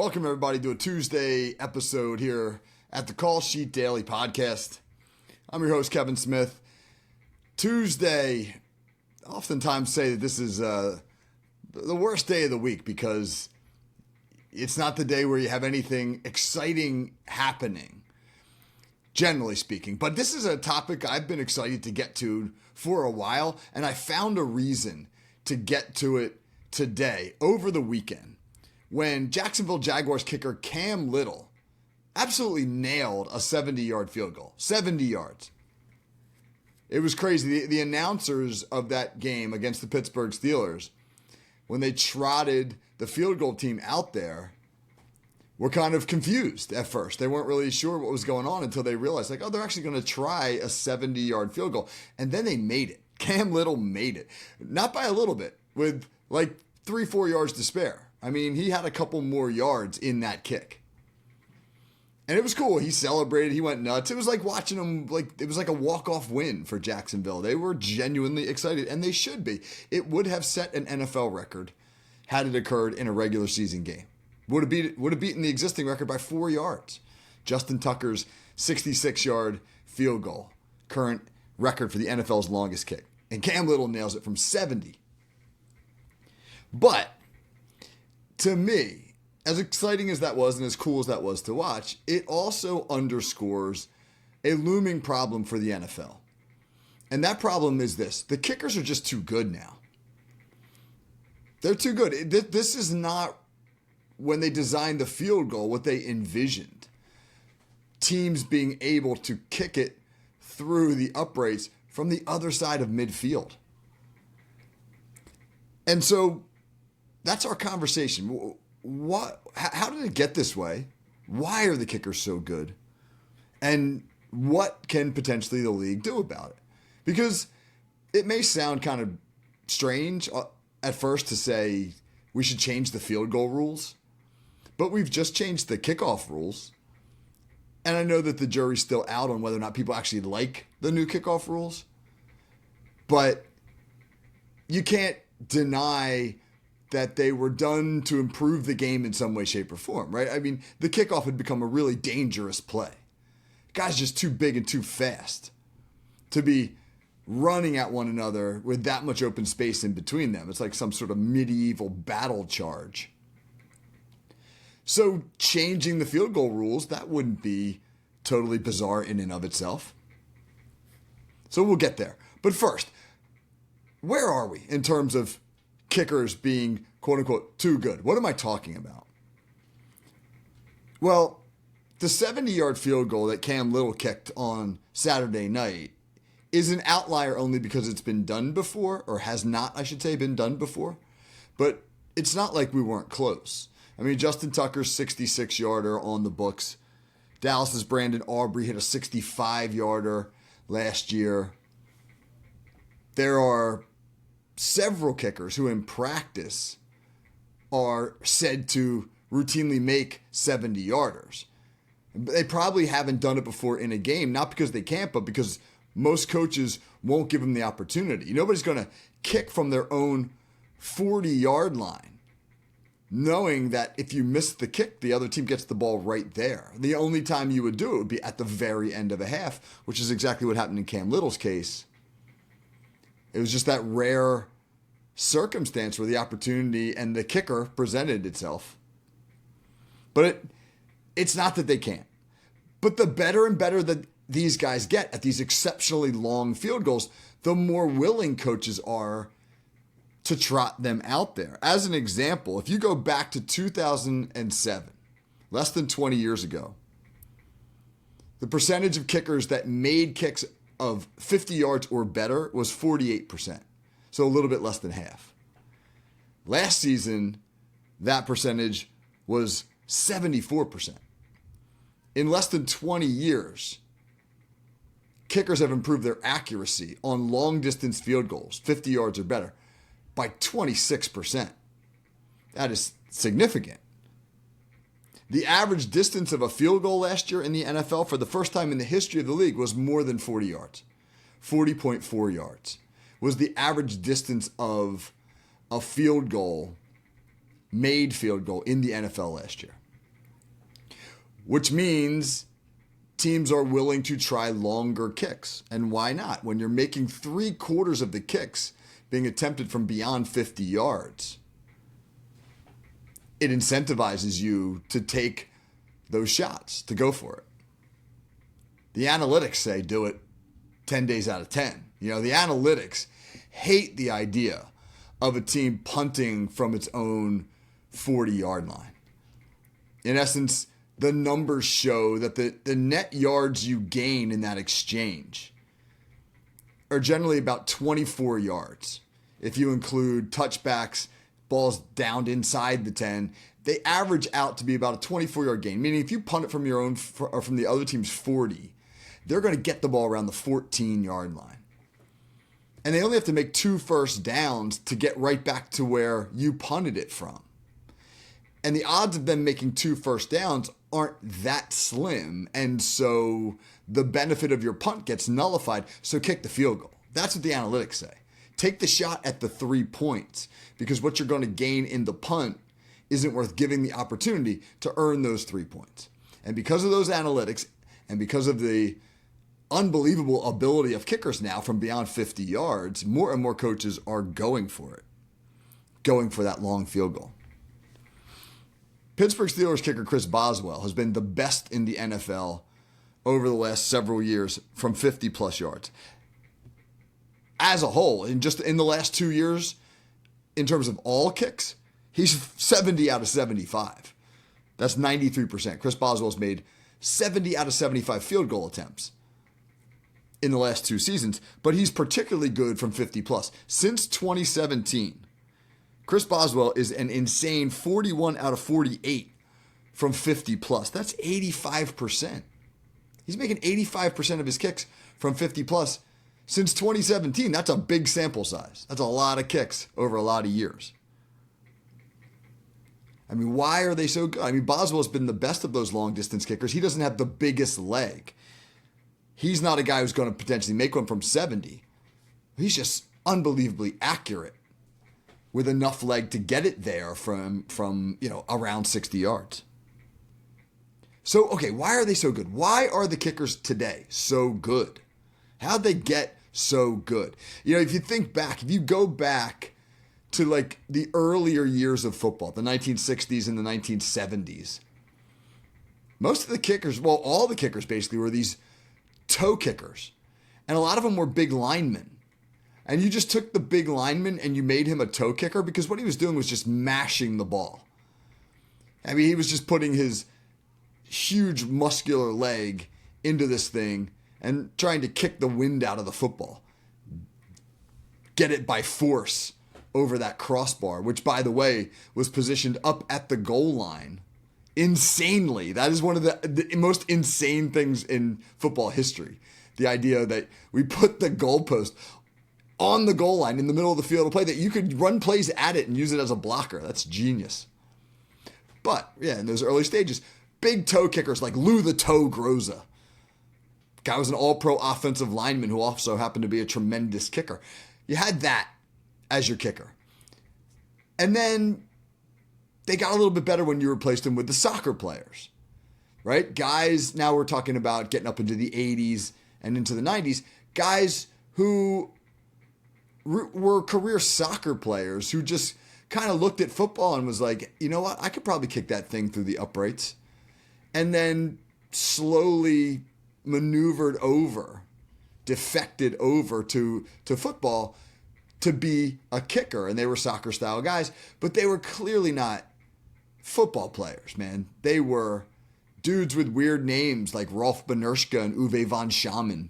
Welcome, everybody, to a Tuesday episode here at the Call Sheet Daily Podcast. I'm your host, Kevin Smith. Tuesday, oftentimes say that this is the worst day of the week because it's not the day where you have anything exciting happening, generally speaking. But this is a topic I've been excited to get to for a while, and I found a reason to get to it today, over the weekend, when Jacksonville Jaguars kicker Cam Little absolutely nailed a 70-yard field goal. 70 yards. It was crazy. The announcers of that game against the Pittsburgh Steelers, when they trotted the field goal team out there, were kind of confused at first. They weren't really sure what was going on until they realized, they're actually going to try a 70-yard field goal. And then they made it. Cam Little made it. Not by a little bit, with 3-4 yards to spare. I mean, he had a couple more yards in that kick. And it was cool. He celebrated. He went nuts. It was like watching him, it was like a walk-off win for Jacksonville. They were genuinely excited, and they should be. It would have set an NFL record had it occurred in a regular season game. Would have beaten the existing record by 4 yards. Justin Tucker's 66-yard field goal, current record for the NFL's longest kick. And Cam Little nails it from 70. But to me, as exciting as that was and as cool as that was to watch, it also underscores a looming problem for the NFL. And that problem is this: the kickers are just too good now. They're too good. This is not, when they designed the field goal, what they envisioned. Teams being able to kick it through the uprights from the other side of midfield. And so that's our conversation. How did it get this way? Why are the kickers so good? And what can potentially the league do about it? Because it may sound kind of strange at first to say we should change the field goal rules, but we've just changed the kickoff rules. And I know that the jury's still out on whether or not people actually like the new kickoff rules, but you can't deny that they were done to improve the game in some way, shape, or form, right? I mean, the kickoff had become a really dangerous play. Guys just too big and too fast to be running at one another with that much open space in between them. It's like some sort of medieval battle charge. So changing the field goal rules, that wouldn't be totally bizarre in and of itself. So we'll get there. But first, where are we in terms of kickers being, quote unquote, too good? What am I talking about? Well, the 70-yard field goal that Cam Little kicked on Saturday night is an outlier only because it's been done before, or has not, I should say, been done before. But it's not like we weren't close. I mean, Justin Tucker's 66-yarder on the books. Dallas's Brandon Aubrey hit a 65-yarder last year. There are several kickers who in practice are said to routinely make 70-yarders. They probably haven't done it before in a game, not because they can't, but because most coaches won't give them the opportunity. Nobody's going to kick from their own 40-yard line, knowing that if you miss the kick, the other team gets the ball right there. The only time you would do it would be at the very end of a half, which is exactly what happened in Cam Little's case. It was just that rare circumstance where the opportunity and the kicker presented itself. But it's not that they can't. But the better and better that these guys get at these exceptionally long field goals, the more willing coaches are to trot them out there. As an example, if you go back to 2007, less than 20 years ago, the percentage of kickers that made kicks of 50 yards or better was 48%. So a little bit less than half. Last season, that percentage was 74%. In less than 20 years, kickers have improved their accuracy on long distance field goals, 50 yards or better, by 26%. That is significant. The average distance of a field goal last year in the NFL for the first time in the history of the league was more than 40 yards. 40.4 yards was the average distance of a field goal, made field goal in the NFL last year. which means teams are willing to try longer kicks. And why not? When you're making 3/4 of the kicks being attempted from beyond 50 yards, it incentivizes you to take those shots, to go for it. The analytics say do it 10 days out of 10. The analytics hate the idea of a team punting from its own 40-yard line. In essence, the numbers show that the net yards you gain in that exchange are generally about 24 yards. If you include touchbacks, balls downed inside the 10, they average out to be about a 24-yard gain. Meaning if you punt it from your own or from the other team's 40, they're going to get the ball around the 14-yard line. And they only have to make 2 first downs to get right back to where you punted it from. And the odds of them making 2 first downs aren't that slim. And so the benefit of your punt gets nullified. So kick the field goal. That's what the analytics say. Take the shot at the 3 points, because what you're going to gain in the punt isn't worth giving the opportunity to earn those 3 points. And because of those analytics and because of the unbelievable ability of kickers now from beyond 50 yards, more and more coaches are going for it, going for that long field goal. Pittsburgh Steelers kicker Chris Boswell has been the best in the NFL over the last several years from 50-plus yards. As a whole, in the last 2 years, in terms of all kicks, he's 70 out of 75. That's 93%. Chris Boswell's made 70 out of 75 field goal attempts in the last 2 seasons, but he's particularly good from 50-plus. Since 2017, Chris Boswell is an insane 41 out of 48 from 50-plus. That's 85%. He's making 85% of his kicks from 50-plus since 2017. That's a big sample size. That's a lot of kicks over a lot of years. I mean, why are they so good? I mean, Boswell's been the best of those long-distance kickers. He doesn't have the biggest leg. He's not a guy who's going to potentially make one from 70. He's just unbelievably accurate with enough leg to get it there from around 60 yards. So, okay, why are they so good? Why are the kickers today so good? How'd they get so good? If you think back, if you go back to like the earlier years of football, the 1960s and the 1970s, most of the kickers, well, all the kickers basically were these toe kickers. And a lot of them were big linemen. And you just took the big lineman and you made him a toe kicker, because what he was doing was just mashing the ball. I mean, he was just putting his huge muscular leg into this thing and trying to kick the wind out of the football. Get it by force over that crossbar, which, by the way, was positioned up at the goal line. Insanely. That is one of the most insane things in football history. The idea that we put the goalpost on the goal line in the middle of the field of play, that you could run plays at it and use it as a blocker. That's genius. But, yeah, in those early stages, big toe kickers like Lou the Toe Groza. Guy was an all-pro offensive lineman who also happened to be a tremendous kicker. You had that as your kicker. And then they got a little bit better when you replaced them with the soccer players, right? Guys, now we're talking about getting up into the 80s and into the 90s, guys who were career soccer players who just kind of looked at football and was like, you know what, I could probably kick that thing through the uprights. And then slowly maneuvered over, defected over to football to be a kicker. And they were soccer style guys, but they were clearly not football players, man. They were dudes with weird names like Rolf Benerschke and Uwe von Schaman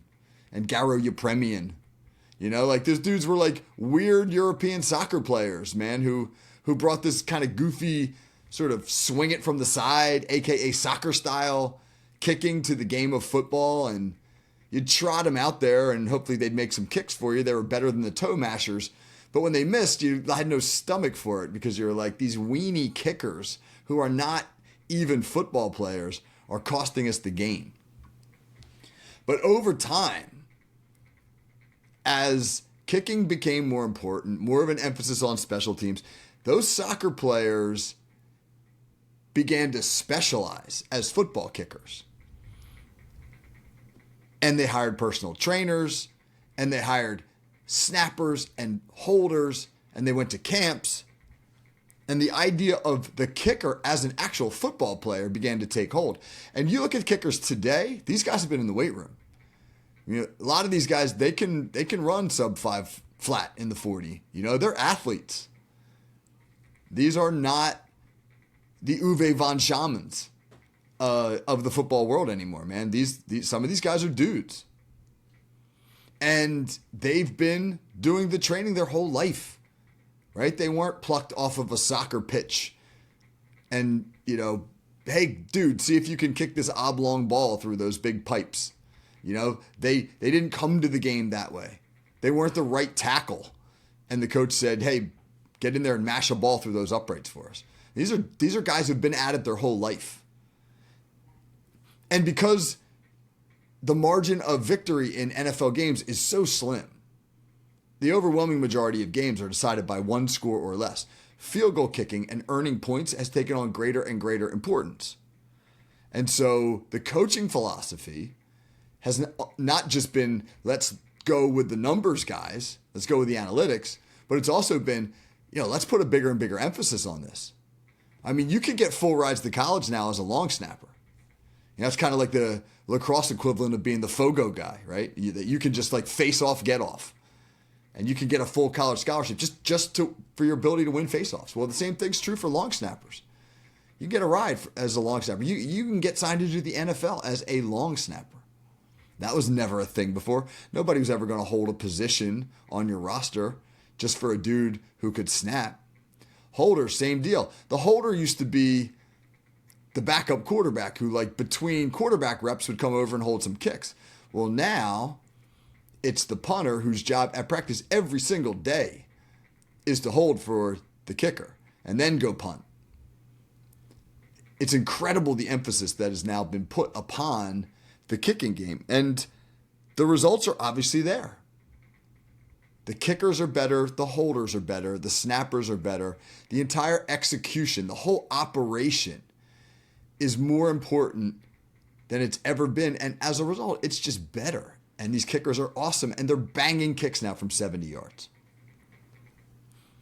and Garo Yepremian. Like those dudes were like weird European soccer players, man, who brought this kind of goofy sort of swing it from the side, aka soccer style kicking to the game of football. And you'd trot them out there and hopefully they'd make some kicks for you. They were better than the toe mashers. But when they missed, you had no stomach for it, because you're like, these weenie kickers who are not even football players are costing us the game. But over time, as kicking became more important, more of an emphasis on special teams, those soccer players began to specialize as football kickers. And they hired personal trainers, and they hired snappers and holders, and they went to camps. And the idea of the kicker as an actual football player began to take hold. And you look at kickers today, these guys have been in the weight room. You know, a lot of these guys, they can run sub 5 flat in the 40. You know, they're athletes. These are not the Uwe von Schamans of the football world anymore, man. Some of these guys are dudes. And they've been doing the training their whole life. Right? They weren't plucked off of a soccer pitch and, you know, hey, dude, see if you can kick this oblong ball through those big pipes. You know, they didn't come to the game that way. They weren't the right tackle. And the coach said, hey, get in there and mash a ball through those uprights for us. These are guys who've been at it their whole life. And because the margin of victory in NFL games is so slim, the overwhelming majority of games are decided by one score or less. Field goal kicking and earning points has taken on greater and greater importance. And so the coaching philosophy has not just been, let's go with the numbers, guys. Let's go with the analytics. But it's also been, you know, let's put a bigger and bigger emphasis on this. I mean, you can get full rides to college now as a long snapper. You know, it's kind of like the lacrosse equivalent of being the Fogo guy, right? That you can just like face off, get off. And you can get a full college scholarship for your ability to win faceoffs. Well, the same thing's true for long snappers. You get a ride as a long snapper. You can get signed into the NFL as a long snapper. That was never a thing before. Nobody was ever going to hold a position on your roster just for a dude who could snap. Holder, same deal. The holder used to be the backup quarterback who, like, between quarterback reps would come over and hold some kicks. Well, now it's the punter whose job at practice every single day is to hold for the kicker and then go punt. It's incredible the emphasis that has now been put upon the kicking game. And the results are obviously there. The kickers are better, the holders are better, the snappers are better. The entire execution, the whole operation is more important than it's ever been. And as a result, it's just better. And these kickers are awesome, and they're banging kicks now from 70 yards.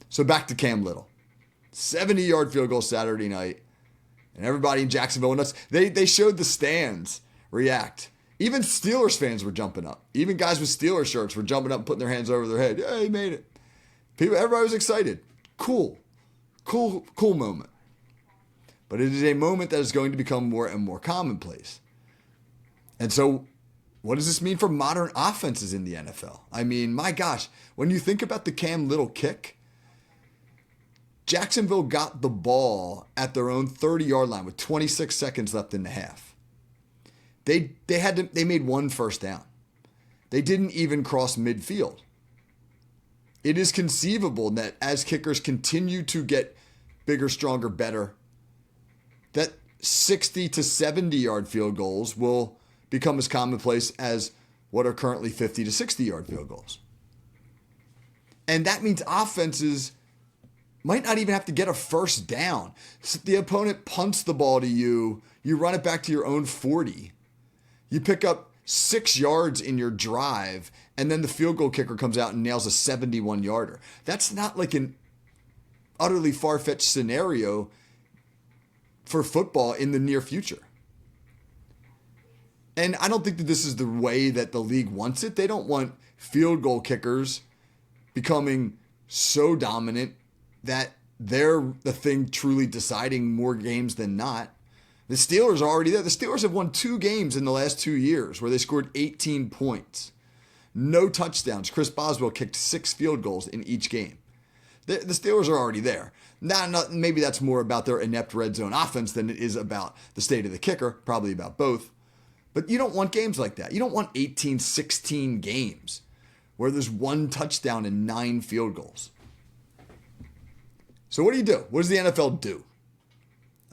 So back to Cam Little. 70-yard field goal Saturday night. And everybody in Jacksonville went nuts. They showed the stands react. Even Steelers fans were jumping up. Even guys with Steelers shirts were jumping up and putting their hands over their head. Yeah, he made it. Everybody was excited. Cool moment. But it is a moment that is going to become more and more commonplace. And so, what does this mean for modern offenses in the NFL? I mean, my gosh, when you think about the Cam Little kick, Jacksonville got the ball at their own 30-yard line with 26 seconds left in the half. They made one first down. They didn't even cross midfield. It is conceivable that as kickers continue to get bigger, stronger, better, that 60 to 70-yard field goals will become as commonplace as what are currently 50 to 60-yard field goals. And that means offenses might not even have to get a first down. So the opponent punts the ball to you, you run it back to your own 40. You pick up 6 yards in your drive, and then the field goal kicker comes out and nails a 71-yarder. That's not like an utterly far-fetched scenario for football in the near future. And I don't think that this is the way that the league wants it. They don't want field goal kickers becoming so dominant that they're the thing truly deciding more games than not. The Steelers are already there. The Steelers have won 2 games in the last 2 years where they scored 18 points. No touchdowns. Chris Boswell kicked 6 field goals in each game. The Steelers are already there. Now, maybe that's more about their inept red zone offense than it is about the state of the kicker, probably about both. But you don't want games like that. You don't want 18-16 games where there's 1 touchdown and 9 field goals. So what do? What does the NFL do?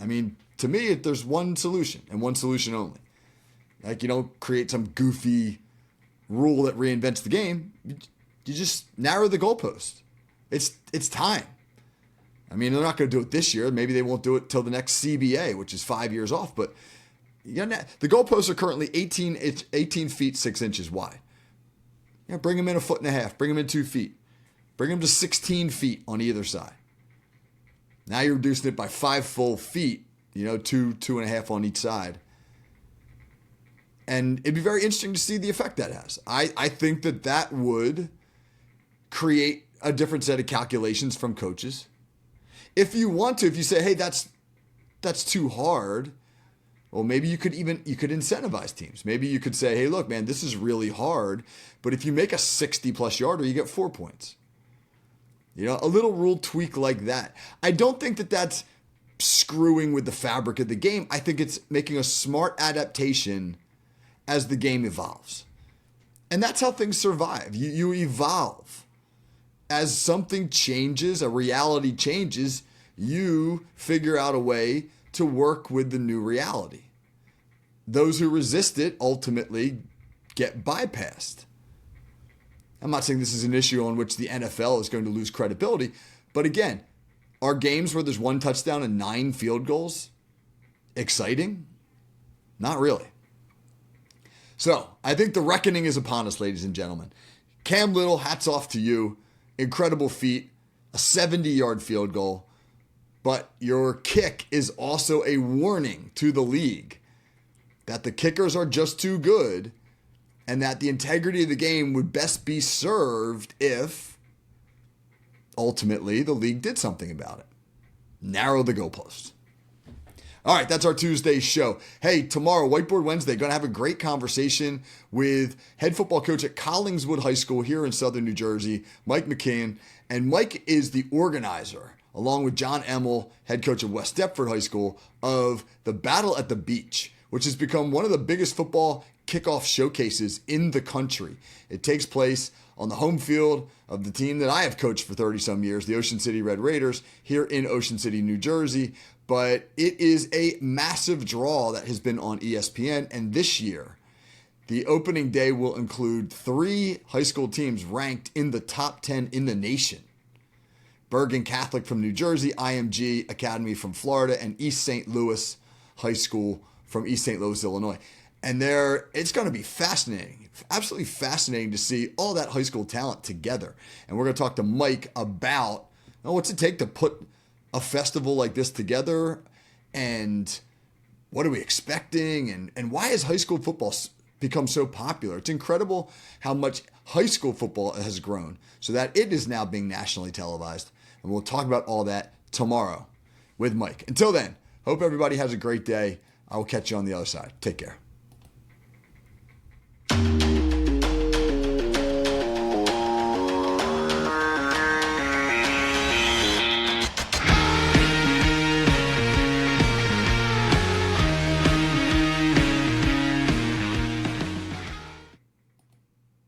I mean, to me, there's one solution and one solution only. Like, you don't create some goofy rule that reinvents the game. You just narrow the goalpost. It's time. I mean, they're not going to do it this year. Maybe they won't do it till the next CBA, which is 5 years off. But the goalposts are currently 18 feet 6 inches wide. Bring them in 1.5 feet. Bring them in 2 feet. Bring them to 16 feet on either side. Now you're reducing it by 5 full feet. 2.5 on each side. And it'd be very interesting to see the effect that has. I think that would create a different set of calculations from coaches. If you say, hey, that's too hard, well, maybe you could incentivize teams. Maybe you could say, hey, look, man, this is really hard, but if you make a 60-plus yarder, you get 4 points. A little rule tweak like that. I don't think that's screwing with the fabric of the game. I think it's making a smart adaptation as the game evolves. And that's how things survive. You evolve. As something changes, a reality changes, you figure out a way to work with the new reality. Those who resist it ultimately get bypassed. I'm not saying this is an issue on which the NFL is going to lose credibility, but again, are games where there's 1 touchdown and 9 field goals exciting? Not really. So, I think the reckoning is upon us, ladies and gentlemen. Cam Little, hats off to you. Incredible feat, a 70-yard field goal. But your kick is also a warning to the league that the kickers are just too good and that the integrity of the game would best be served if ultimately the league did something about it. Narrow the goalpost. All right, that's our Tuesday show. Hey, tomorrow, Whiteboard Wednesday, going to have a great conversation with head football coach at Collingswood High School here in Southern New Jersey, Mike McKeon. And Mike is the organizer, along with John Emmel, head coach of West Deptford High School, of the Battle at the Beach, which has become one of the biggest football kickoff showcases in the country. It takes place on the home field of the team that I have coached for 30-some years, the Ocean City Red Raiders, here in Ocean City, New Jersey. But it is a massive draw that has been on ESPN. And this year, the opening day will include 3 high school teams ranked in the top 10 in the nation. Bergen Catholic from New Jersey, IMG Academy from Florida, and East St. Louis High School from East St. Louis, Illinois. And it's going to be fascinating, absolutely fascinating to see all that high school talent together. And we're going to talk to Mike about what's it take to put a festival like this together, and what are we expecting, and why has high school football become so popular? It's incredible how much high school football has grown so that it is now being nationally televised. And we'll talk about all that tomorrow with Mike. Until then, hope everybody has a great day. I will catch you on the other side. Take care.